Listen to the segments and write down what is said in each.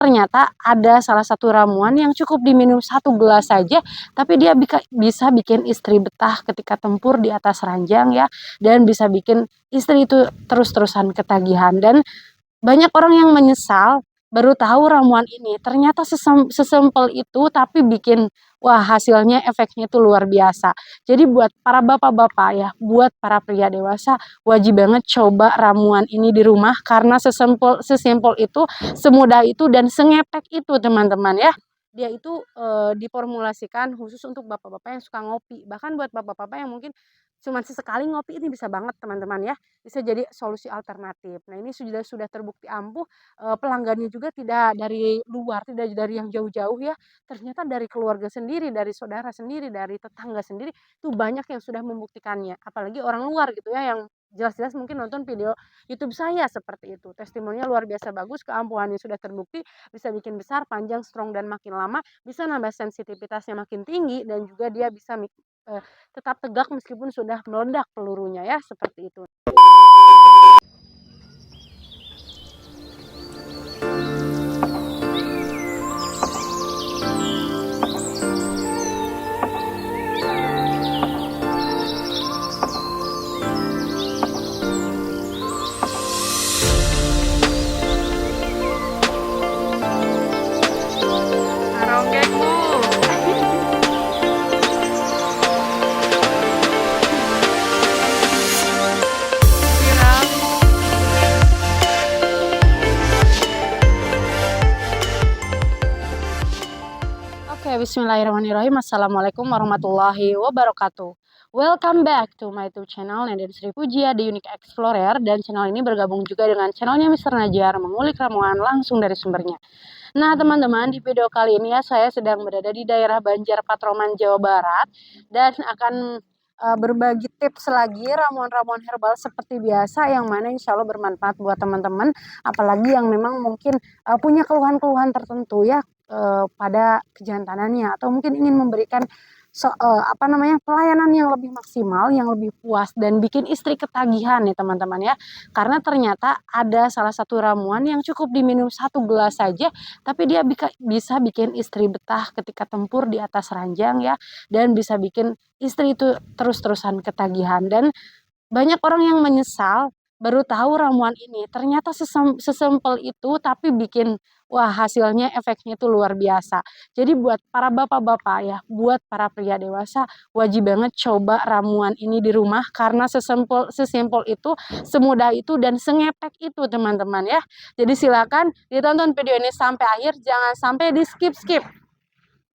Ternyata ada salah satu ramuan yang cukup diminum 1 gelas saja, tapi dia bisa bikin istri betah ketika tempur di atas ranjang ya, dan bisa bikin istri itu terus-terusan ketagihan. Dan banyak orang yang menyesal baru tahu ramuan ini ternyata sesimpel itu, tapi bikin wah hasilnya efeknya itu luar biasa. Jadi buat para bapak-bapak ya, buat para pria dewasa wajib banget coba ramuan ini di rumah karena sesimpel itu, semudah itu dan sengepek itu teman-teman ya. Dia itu diformulasikan khusus untuk bapak-bapak yang suka ngopi. Bahkan buat bapak-bapak yang mungkin cuma sesekali ngopi ini bisa banget teman-teman ya, bisa jadi solusi alternatif. Nah ini sudah terbukti ampuh, pelanggannya juga tidak dari luar, tidak dari yang jauh-jauh ya, ternyata dari keluarga sendiri, dari saudara sendiri, dari tetangga sendiri, itu banyak yang sudah membuktikannya. Apalagi orang luar gitu ya, yang jelas-jelas mungkin nonton video YouTube saya seperti itu. Testimoninya luar biasa bagus, keampuhannya sudah terbukti, bisa bikin besar, panjang, strong, dan makin lama, bisa nambah sensitivitasnya makin tinggi, dan juga dia bisa tetap tegak meskipun sudah meledak pelurunya ya, seperti itu. Ronggeng Bu. Viral. Oke, bismillahirrahmanirrahim. Assalamualaikum warahmatullahi wabarakatuh. Welcome back to my YouTube channel Nenden Sri Pujia, The Unique Explorer. Dan channel ini bergabung juga dengan channelnya Mr. Najar, mengulik ramuan langsung dari sumbernya. Nah teman-teman, di video kali ini ya saya sedang berada di daerah Banjar Patroman, Jawa Barat, dan akan berbagi tips lagi ramuan-ramuan herbal seperti biasa yang mana insya Allah bermanfaat buat teman-teman, apalagi yang memang mungkin punya keluhan-keluhan tertentu ya pada kejantanannya, atau mungkin ingin memberikan pelayanan yang lebih maksimal, yang lebih puas dan bikin istri ketagihan nih teman-teman ya. Karena ternyata ada salah satu ramuan yang cukup diminum 1 gelas saja, tapi dia bisa bikin istri betah ketika tempur di atas ranjang ya, dan bisa bikin istri itu terus-terusan ketagihan. Dan banyak orang yang menyesal baru tahu ramuan ini ternyata sesimpel itu, tapi bikin wah hasilnya efeknya itu luar biasa. Jadi buat para bapak-bapak ya, buat para pria dewasa wajib banget coba ramuan ini di rumah karena sesimpel itu, semudah itu dan sengepek itu teman-teman ya. Jadi silakan ditonton video ini sampai akhir, jangan sampai di skip-skip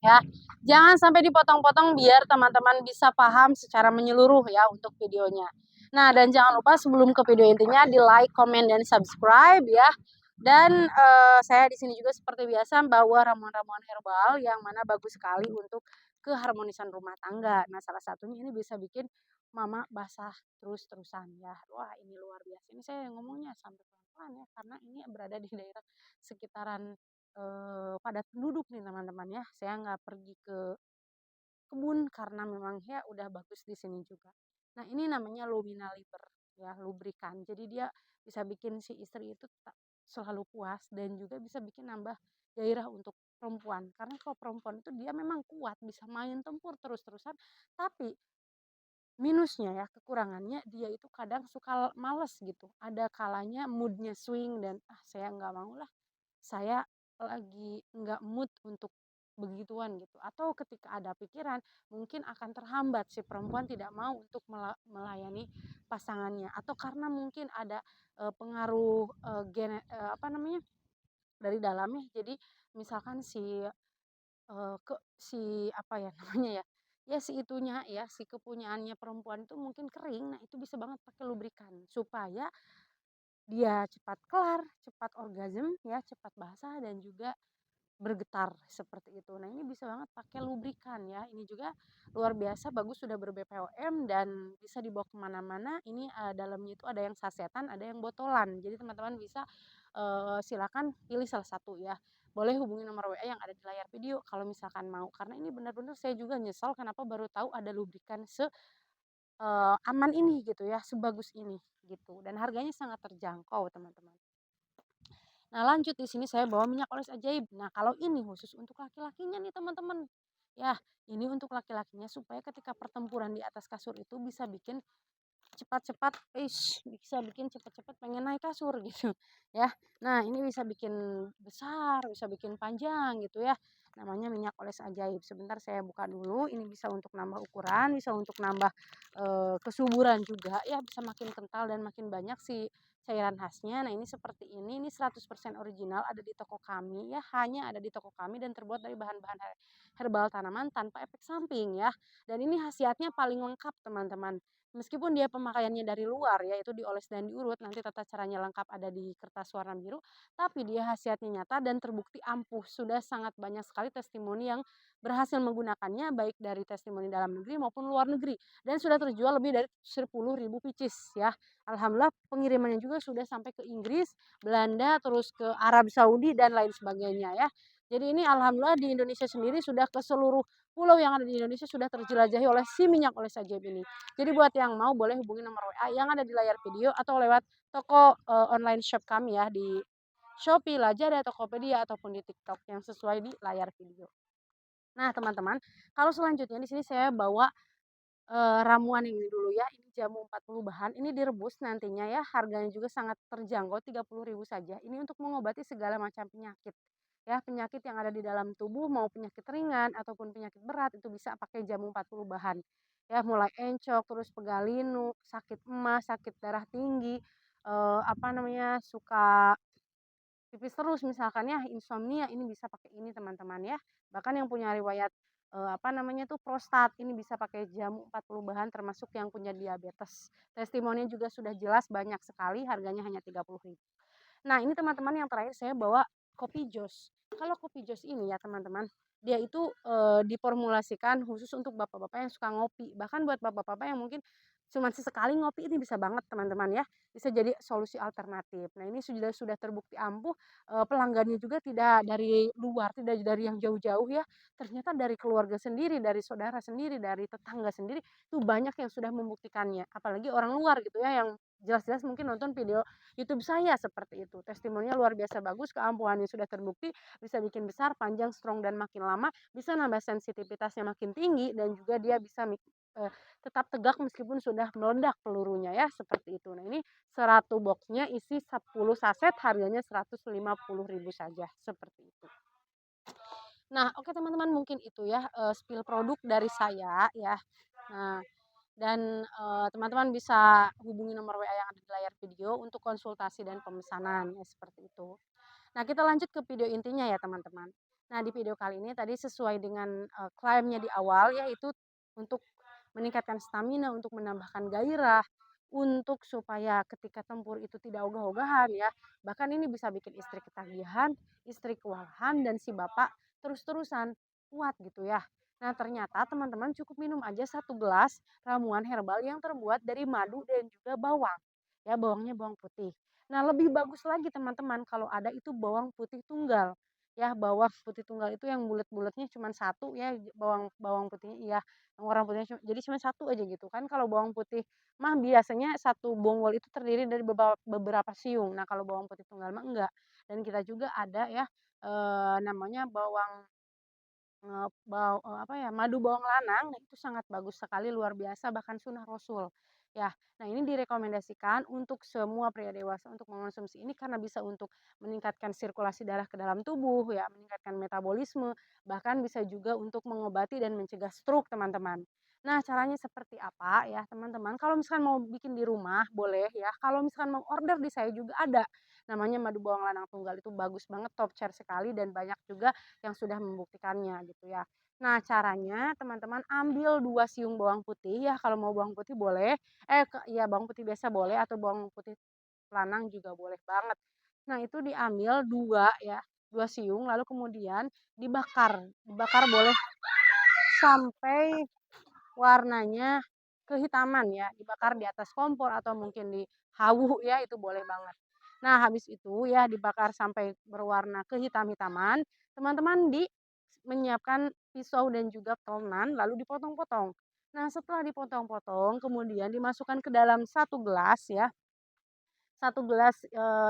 ya. Jangan sampai dipotong-potong biar teman-teman bisa paham secara menyeluruh ya untuk videonya. Nah, dan jangan lupa sebelum ke video intinya di like, komen, dan subscribe ya. Dan saya di sini juga seperti biasa bawa ramuan-ramuan herbal yang mana bagus sekali untuk keharmonisan rumah tangga. Nah, salah satunya ini bisa bikin mama basah terus-terusan ya. Wah, ini luar biasa. Ini saya ngomongnya sampai pelan-pelan ya karena ini berada di daerah sekitaran padat penduduk nih teman-teman ya. Saya nggak pergi ke kebun karena memang ya udah bagus di sini juga. Nah ini namanya Lumina Liber ya, lubrikan. Jadi dia bisa bikin si istri itu tetap selalu puas dan juga bisa bikin nambah gairah untuk perempuan. Karena kalau perempuan itu dia memang kuat, bisa main tempur terus-terusan, tapi minusnya ya, kekurangannya dia itu kadang suka males gitu. Ada kalanya moodnya swing dan saya nggak mau lah, saya lagi nggak mood untuk begituan gitu. Atau ketika ada pikiran mungkin akan terhambat, si perempuan tidak mau untuk melayani pasangannya, atau karena mungkin ada pengaruh dari dalamnya. Jadi misalkan si apa ya namanya ya, ya si itunya ya, si kepunyaannya perempuan itu mungkin kering. Nah itu bisa banget pakai lubrikan supaya dia cepat kelar, cepat orgasme ya, cepat basah dan juga bergetar seperti itu. Nah, ini bisa banget pakai lubrikan ya. Ini juga luar biasa bagus, sudah ber-BPOM dan bisa dibawa kemana-mana. Ini dalamnya itu ada yang sasetan, ada yang botolan. Jadi teman-teman bisa silakan pilih salah satu ya. Boleh hubungi nomor WA yang ada di layar video kalau misalkan mau. Karena ini benar-benar saya juga nyesal kenapa baru tahu ada lubrikan aman ini gitu ya, sebagus ini gitu. Dan harganya sangat terjangkau teman-teman. Nah, lanjut di sini saya bawa minyak oles ajaib. Nah, kalau ini khusus untuk laki-lakinya nih teman-teman. Ya, ini untuk laki-lakinya supaya ketika pertempuran di atas kasur itu bisa bikin cepat-cepat, bisa bikin cepat-cepat pengen naik kasur gitu ya. Nah, ini bisa bikin besar, bisa bikin panjang gitu ya. Namanya minyak oles ajaib. Sebentar saya buka dulu. Ini bisa untuk nambah ukuran, bisa untuk nambah kesuburan juga ya, bisa makin kental dan makin banyak si cairan khasnya. Nah, ini seperti ini 100% original, ada di toko kami ya, hanya ada di toko kami dan terbuat dari bahan-bahan herbal tanaman tanpa efek samping ya. Dan ini khasiatnya paling lengkap teman-teman. Meskipun dia pemakaiannya dari luar, yaitu dioles dan diurut, nanti tata caranya lengkap ada di kertas warna biru, tapi dia khasiatnya nyata dan terbukti ampuh. Sudah sangat banyak sekali testimoni yang berhasil menggunakannya, baik dari testimoni dalam negeri maupun luar negeri. Dan sudah terjual lebih dari 10.000 pieces ya. Alhamdulillah pengirimannya juga sudah sampai ke Inggris, Belanda, terus ke Arab Saudi dan lain sebagainya ya. Jadi ini alhamdulillah di Indonesia sendiri sudah ke seluruh pulau yang ada di Indonesia sudah terjelajahi oleh si minyak oleh ajaib ini. Jadi buat yang mau boleh hubungi nomor WA yang ada di layar video atau lewat toko online shop kami ya di Shopee, Lazada, Tokopedia ataupun di TikTok yang sesuai di layar video. Nah, teman-teman, kalau selanjutnya di sini saya bawa ramuan ini dulu ya. Ini jamu 40 bahan, ini direbus nantinya ya. Harganya juga sangat terjangkau 30.000 saja. Ini untuk mengobati segala macam penyakit. Ya, penyakit yang ada di dalam tubuh mau penyakit ringan ataupun penyakit berat itu bisa pakai jamu 40 bahan. Ya, mulai encok, terus pegalinu, sakit emas, sakit darah tinggi, apa namanya, suka pipis terus misalkan ya, insomnia, ini bisa pakai ini teman-teman ya. Bahkan yang punya riwayat, apa namanya tuh, prostat, ini bisa pakai jamu 40 bahan termasuk yang punya diabetes. Testimoninya juga sudah jelas banyak sekali, harganya hanya 30.000. Nah, ini teman-teman yang terakhir saya bawa kopi jos. Kalau kopi jos ini ya teman-teman, dia itu, diformulasikan khusus untuk bapak-bapak yang suka ngopi. Bahkan buat bapak-bapak yang mungkin cuman sesekali ngopi ini bisa banget teman-teman ya, bisa jadi solusi alternatif. Nah, ini sudah terbukti ampuh, pelanggannya juga tidak dari luar, tidak dari yang jauh-jauh ya, ternyata dari keluarga sendiri, dari saudara sendiri, dari tetangga sendiri, itu banyak yang sudah membuktikannya. Apalagi orang luar gitu ya, yang jelas-jelas mungkin nonton video YouTube saya seperti itu. Testimoninya luar biasa bagus, keampuhannya sudah terbukti, bisa bikin besar, panjang, strong dan makin lama, bisa nambah sensitivitasnya makin tinggi dan juga dia bisa tetap tegak meskipun sudah meledak pelurunya ya, seperti itu. Nah, ini 100 boxnya isi 10 saset, harganya 150.000 saja, seperti itu. Nah, oke teman-teman, mungkin itu ya, spill produk dari saya ya. Nah, dan teman-teman bisa hubungi nomor WA yang ada di layar video untuk konsultasi dan pemesanan ya, seperti itu. Nah, kita lanjut ke video intinya ya teman-teman. Nah, di video kali ini tadi sesuai dengan klaimnya di awal, yaitu untuk meningkatkan stamina, untuk menambahkan gairah, untuk supaya ketika tempur itu tidak ogah-ogahan ya. Bahkan ini bisa bikin istri ketagihan, istri kewalahan, dan si bapak terus-terusan kuat gitu ya. Nah, ternyata teman-teman cukup minum aja 1 gelas ramuan herbal yang terbuat dari madu dan juga bawang. Ya, bawangnya bawang putih. Nah, lebih bagus lagi teman-teman kalau ada itu bawang putih tunggal. Ya, bawang putih tunggal itu yang bulat-bulatnya cuma satu ya, bawang bawang putihnya iya, yang warna putihnya jadi cuma satu aja gitu kan. Kalau bawang putih mah biasanya satu bonggol itu terdiri dari beberapa siung. Nah, kalau bawang putih tunggal mah enggak. Dan kita juga ada ya, namanya bawang apa ya, madu bawang lanang, nah itu sangat bagus sekali, luar biasa, bahkan sunnah Rasul. Ya, nah ini direkomendasikan untuk semua pria dewasa untuk mengonsumsi ini karena bisa untuk meningkatkan sirkulasi darah ke dalam tubuh ya, meningkatkan metabolisme, bahkan bisa juga untuk mengobati dan mencegah stroke, teman-teman. Nah, caranya seperti apa ya, teman-teman? Kalau misalkan mau bikin di rumah boleh ya, kalau misalkan mau order di saya juga ada. Namanya madu bawang lanang tunggal, itu bagus banget, top chair sekali dan banyak juga yang sudah membuktikannya gitu ya. Nah, caranya teman-teman ambil 2 siung bawang putih ya, kalau mau bawang putih boleh, ya bawang putih biasa boleh atau bawang putih lanang juga boleh banget. Nah, itu diambil 2 ya, 2 siung lalu kemudian dibakar. Dibakar boleh sampai warnanya kehitaman ya, dibakar di atas kompor atau mungkin di hawu ya, itu boleh banget. Nah, habis itu ya dibakar sampai berwarna kehitam-hitaman, teman-teman menyiapkan pisau dan juga tonan lalu dipotong-potong. Nah, setelah dipotong-potong kemudian dimasukkan ke dalam 1 gelas ya, 1 gelas,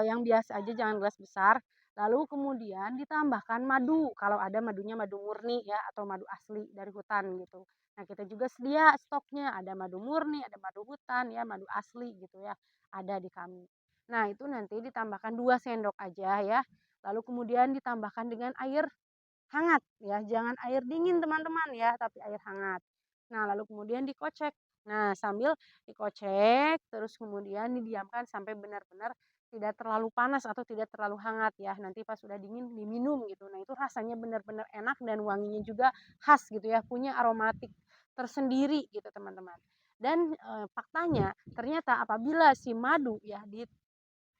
yang biasa aja jangan gelas besar. Lalu kemudian ditambahkan madu, kalau ada madunya madu murni ya atau madu asli dari hutan gitu. Nah, kita juga sedia stoknya, ada madu murni, ada madu hutan ya, madu asli gitu ya, ada di kami. Nah, itu nanti ditambahkan 2 sendok aja ya. Lalu kemudian ditambahkan dengan air hangat ya, jangan air dingin teman-teman ya, tapi air hangat. Nah, lalu kemudian dikocek. Nah, sambil dikocek terus kemudian didiamkan sampai benar-benar tidak terlalu panas atau tidak terlalu hangat ya. Nanti pas sudah dingin diminum gitu. Nah, itu rasanya benar-benar enak dan wanginya juga khas gitu ya, punya aromatik tersendiri gitu teman-teman. Dan faktanya ternyata apabila si madu ya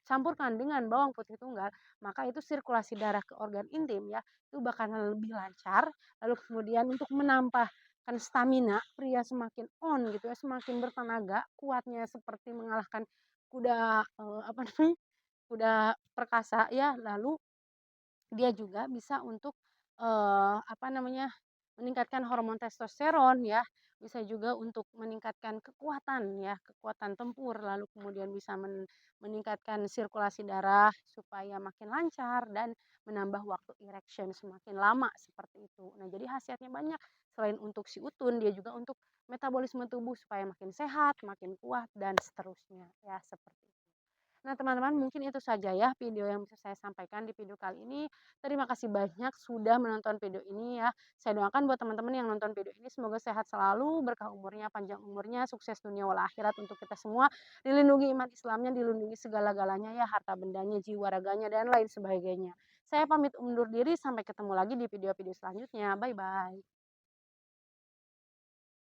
campurkan dengan bawang putih tunggal, maka itu sirkulasi darah ke organ intim ya, itu bakalan lebih lancar. Lalu kemudian untuk menambahkan stamina, pria semakin on gitu ya, semakin bertenaga, kuatnya seperti mengalahkan kuda, apa namanya, kuda perkasa ya. Lalu dia juga bisa untuk, apa namanya, meningkatkan hormon testosteron ya, bisa juga untuk meningkatkan kekuatan ya, kekuatan tempur, lalu kemudian bisa meningkatkan sirkulasi darah supaya makin lancar dan menambah waktu erection semakin lama, seperti itu. Nah, jadi khasiatnya banyak, selain untuk si utun, dia juga untuk metabolisme tubuh supaya makin sehat, makin kuat, dan seterusnya, ya seperti itu. Nah, teman-teman, mungkin itu saja ya video yang bisa saya sampaikan di video kali ini. Terima kasih banyak sudah menonton video ini ya. Saya doakan buat teman-teman yang nonton video ini semoga sehat selalu, berkah umurnya, panjang umurnya, sukses dunia wal akhirat untuk kita semua, dilindungi iman Islamnya, dilindungi segala-galanya ya, harta bendanya, jiwa raganya, dan lain sebagainya. Saya pamit undur diri, sampai ketemu lagi di video-video selanjutnya. Bye-bye.